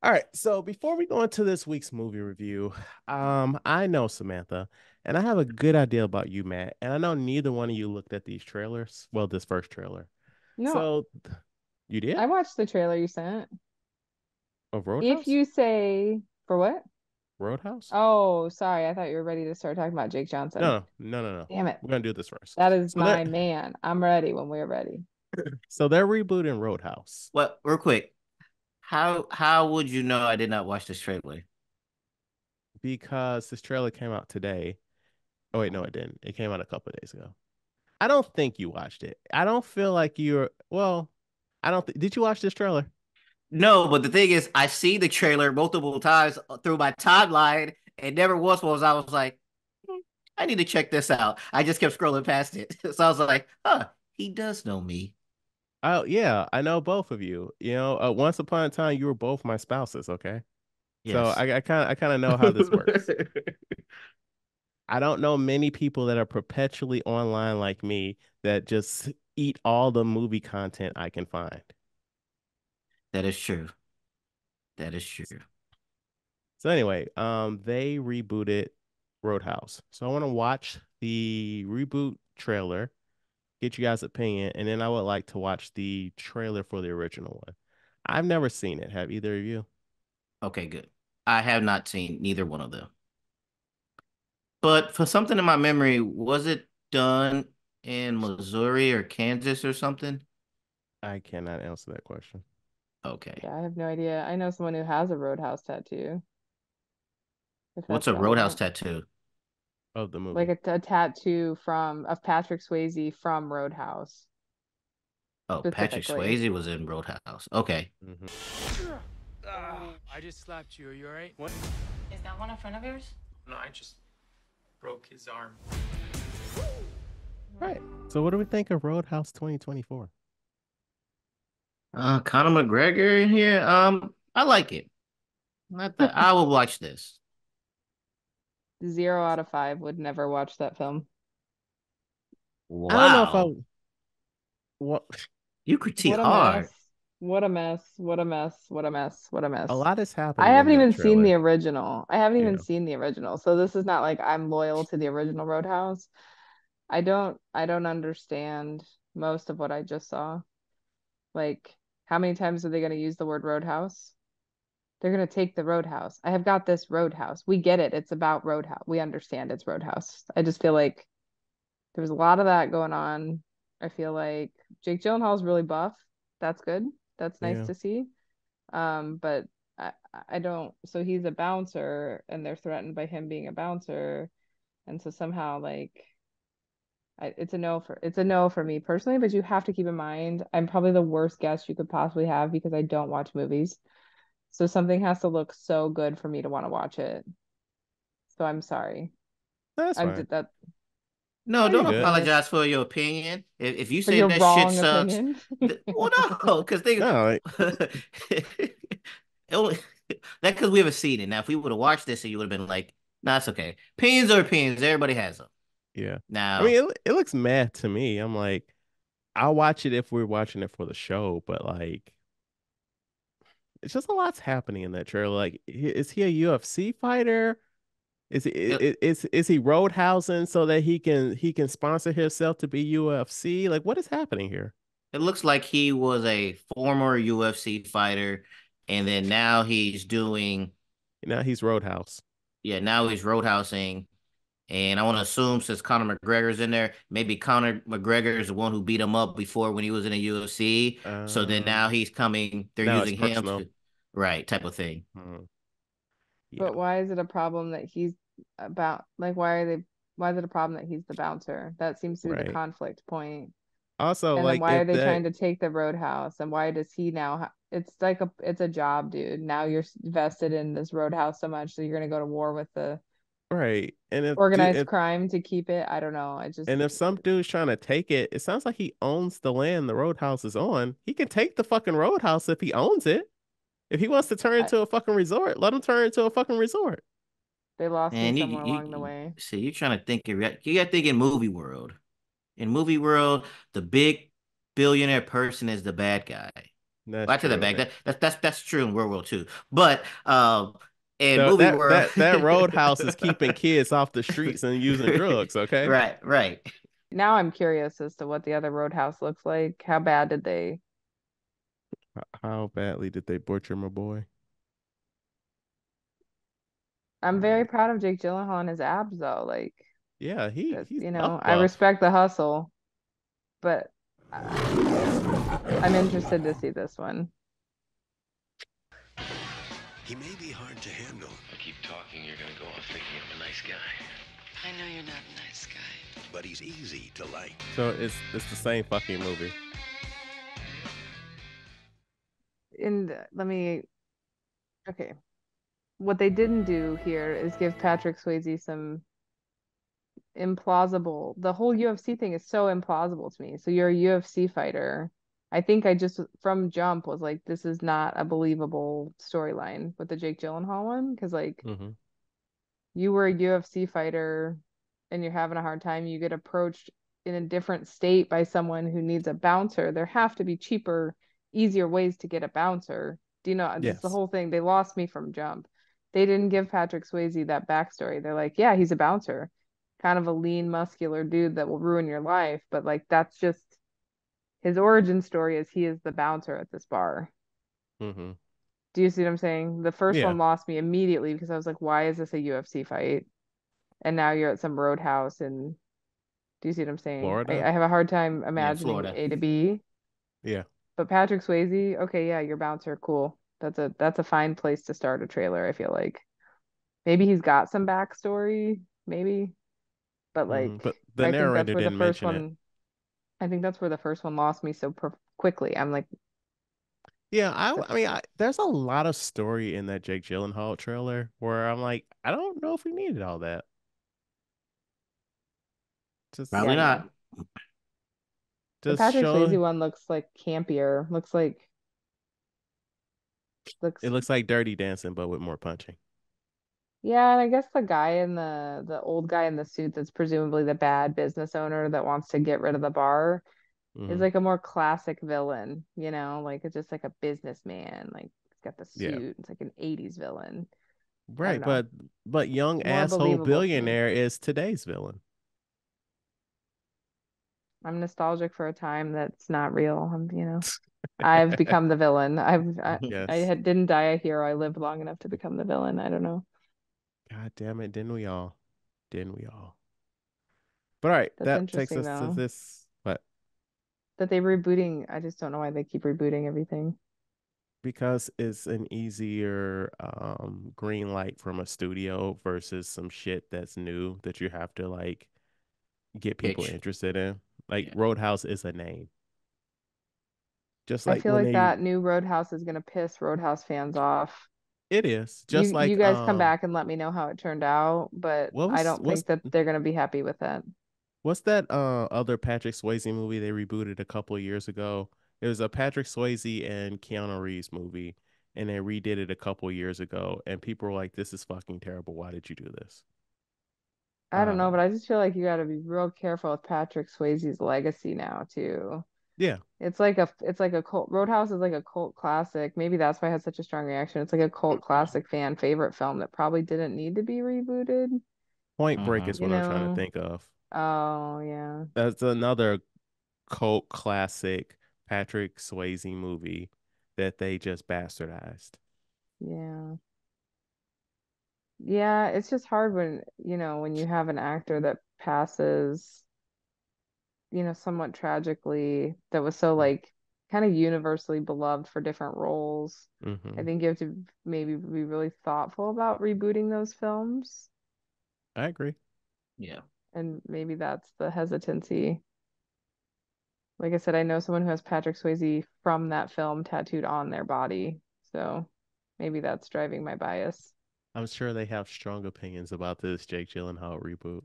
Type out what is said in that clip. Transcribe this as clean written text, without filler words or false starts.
All right, so before we go into this week's movie review, I know Samantha, and I have a good idea about you, Matt, and I know neither one of you looked at these trailers. Well, this first trailer. No, So you did? I watched the trailer you sent. Of If Roadhouse? you say for what? Roadhouse? Oh, sorry. I thought you were ready to start talking about Jake Johnson. No. Damn it. We're gonna do this first. That is So they're my man. I'm ready when we're ready. so they're rebooting Roadhouse Well, real quick, how would you know I did not watch this trailer? because this trailer came out today. Oh wait, no, it didn't. It came out a couple of days ago. I don't think you watched it. I don't feel like you're well, I don't did you watch this trailer? No, but the thing is, I see the trailer multiple times through my timeline, and never once I was like, "Hmm, I need to check this out." I just kept scrolling past it, so I was like, "Huh, he does know me." Oh yeah, I know both of you. Once upon a time you were both my spouses, okay? So Yes, I kind of know how this works. I don't know many people that are perpetually online like me that just eat all the movie content I can find. that is true. That is true. So anyway, they rebooted Roadhouse. So I want to watch the reboot trailer, get you guys' opinion, and then I would like to watch the trailer for the original one. I've never seen it. Have either of you? Okay, good. I have not seen neither one of them, but for something in my memory, was it done in Missouri or Kansas or something? I cannot answer that question Okay. Yeah, I have no idea. I know someone who has a Roadhouse tattoo, if What's that's a Roadhouse relevant. tattoo? of the Like movie. a tattoo from of Patrick Swayze from Roadhouse Oh, Patrick specifically. Swayze was in Roadhouse. Okay. Mhm. I just slapped you. Are you all right? What? Is that one a friend of yours? No, I just broke his arm. All right. So what do we think of Roadhouse 2024? Conor McGregor in here. I like it. Not that I will watch this. 0 out of 5 would never watch that film. I don't know if I Wow, what you critique What a hard. mess. What a mess. What a mess. What a mess. What a a mess. lot is I happening in haven't that even seen the trailer. original. I haven't even Yeah. seen the original. So this is not like I'm loyal to the original Roadhouse. I don't understand most of what I just saw. Like, how many times are they going to use the word Roadhouse? They're going to take the Roadhouse. I have got this Roadhouse. We get it. It's about Roadhouse. We understand it's Roadhouse. I just feel like there was a lot of that going on. I feel like Jake Gyllenhaal's really buff. That's good. That's nice Yeah. to see. But I, I don't. So he's a bouncer, and they're threatened by him being a bouncer, and so somehow like it's a no for me personally. But you have to keep in mind, I'm probably the worst guest you could possibly have because I don't watch movies. So something has to look so good for me to want to watch it. So I'm sorry. That's I fine. did that. No, Oh, you're don't good. apologize for your opinion. If you For say your that shit wrong sucks, opinion. well, no, because they No, like, only that because we haven't seen it. Now, if we would have watched this, you would have been like, "Nah, it's okay." Opinions are opinions. Everybody has them. yeah. I Now, mean, it looks mad to me. I'm like, I'll watch it if we're watching it for the show, but like, it's just a lot's happening in that trailer. Like, is he a UFC fighter? it, Is he roadhousing so that he can sponsor himself to be UFC? Like, what is happening here? it looks like he was a former UFC fighter, and then now he's doing, Now he's Roadhouse. yeah, now he's roadhousing. And I want to assume since Conor McGregor's in there, maybe Conor McGregor is the one who beat him up before when he was in the UFC. So then now Um, he's coming, they're now it's using him personal. to, right, type of thing. Hmm. But Yeah, why is it a problem that he's about like why is it a problem that he's the bouncer? That seems to be the right. conflict point. Also, And then like why are if they that trying to take the Roadhouse? And why does he now it's like it's a job, dude. Now you're vested in this Roadhouse so much that you're gonna go to war with the right, and organized crime to keep it. I don't know. I just if some dude's trying to take it, it sounds like he owns the land the roadhouse is on. He can take the fucking roadhouse if he owns it. If he wants to turn it I, into a fucking resort, let him turn it into a fucking resort. they lost me And somewhere along the way. see, you're trying to think, you got to think in movie world. In movie world, the big billionaire person is the bad guy. That's Well, I take that true. back. That's true in World War II. But in So movie world, that Roadhouse is keeping kids off the streets and using drugs, okay? right, right. Now I'm curious as to what the other Roadhouse looks like. How bad did they? How badly did they butcher my boy? I'm All very right. proud of Jake Gyllenhaal and his abs though. Like Yeah, that, he's buff I buff. respect the hustle, but I'm interested to see this one. He may be hard to handle. I keep talking, you're gonna go off thinking I'm a nice guy. I know you're not a nice guy. But he's easy to like. So it's the same fucking movie. And let me, okay. What they didn't do here is give Patrick Swayze some implausible. The whole UFC thing is so implausible to me. So you're a UFC fighter. I think I just from jump was like, this is not a believable storyline with the Jake Gyllenhaal one because like Mm-hmm. you were a UFC fighter and you're having a hard time, you get approached in a different state by someone who needs a bouncer. There have to be cheaper, easier ways to get a bouncer. Do you know? This is the Yes. whole thing. They lost me from jump. They didn't give Patrick Swayze that backstory. They're like, yeah, he's a bouncer, kind of a lean, muscular dude that will ruin your life. But like, that's just his origin story is he is the bouncer at this bar. Mm-hmm. Do you see what I'm saying? The first Yeah. one lost me immediately because I was like, why is this a UFC fight? And now you're at some roadhouse and do you see what I'm saying? Florida. I have a hard time Yeah, imagining Florida. A to B, Yeah. but Patrick Swayze, okay, yeah, your bouncer, cool. That's a fine place to start a trailer, I feel like. Maybe he's got some backstory, maybe, but Mm-hmm. like But the I think that's narrator where the didn't first mention it. one I think that's where the first one lost me so quickly. I'm like, Yeah, the, I mean, there's a lot of story in that Jake Gyllenhaal trailer where I'm like, I don't know if we needed all that. Just Probably yeah, no. not. The just Patrick show Swayze one looks like campier. it Looks looks like Dirty Dancing, but with more punching. yeah, and I guess the guy in the old guy in the suit that's presumably the bad business owner that wants to get rid of the bar is Hmm. like a more classic villain, like it's just like a businessman, like he's got the Yeah. suit. It's like an 80s villain. I don't Right, know. but young More asshole believable to me. billionaire is today's villain. I'm nostalgic for a time that's not real. I've become the villain. Yes. Didn't die a hero. I lived long enough to become the villain. I don't know. God damn it, didn't we all? Didn't we all? But all right, That's that takes interesting us to though. this, but That they rebooting. I just don't know why they keep rebooting everything. because it's an easier green light from a studio versus some shit that's new that you have to like get people Pitch. interested in. Like Yeah. Roadhouse is a name. Just I like feel when like they that new Roadhouse is gonna piss Roadhouse fans off. it is. You Just you like guys come back and let me know how it turned out, but what I was don't think that they're gonna be happy with that. what's that other Patrick Swayze movie they rebooted a couple of years ago? It was a Patrick Swayze and Keanu Reeves movie, and they redid it a couple of years ago, and people were like, "This is fucking terrible. Why did you do this?" I don't know, but Um, I just feel like you got to be real careful with Patrick Swayze's legacy now too. yeah, It's like a cult. Roadhouse is like a cult classic. Maybe that's why it has such a strong reaction. It's like a cult classic fan favorite film that probably didn't need to be rebooted, Point Break is Hmm. you what I'm trying to know? think of. Oh yeah. That's another cult classic Patrick Swayze movie that they just bastardized. Yeah. Yeah, it's just hard when you have an actor that passes, somewhat tragically that was so like kind of universally beloved for different roles. I Mm-hmm. think you have to maybe be really thoughtful about rebooting those films, I agree. Yeah. and maybe that's the hesitancy. Like I said, I know someone who has Patrick Swayze from that film tattooed on their body, so maybe that's driving my bias. I'm sure they have strong opinions about this Jake Gyllenhaal reboot.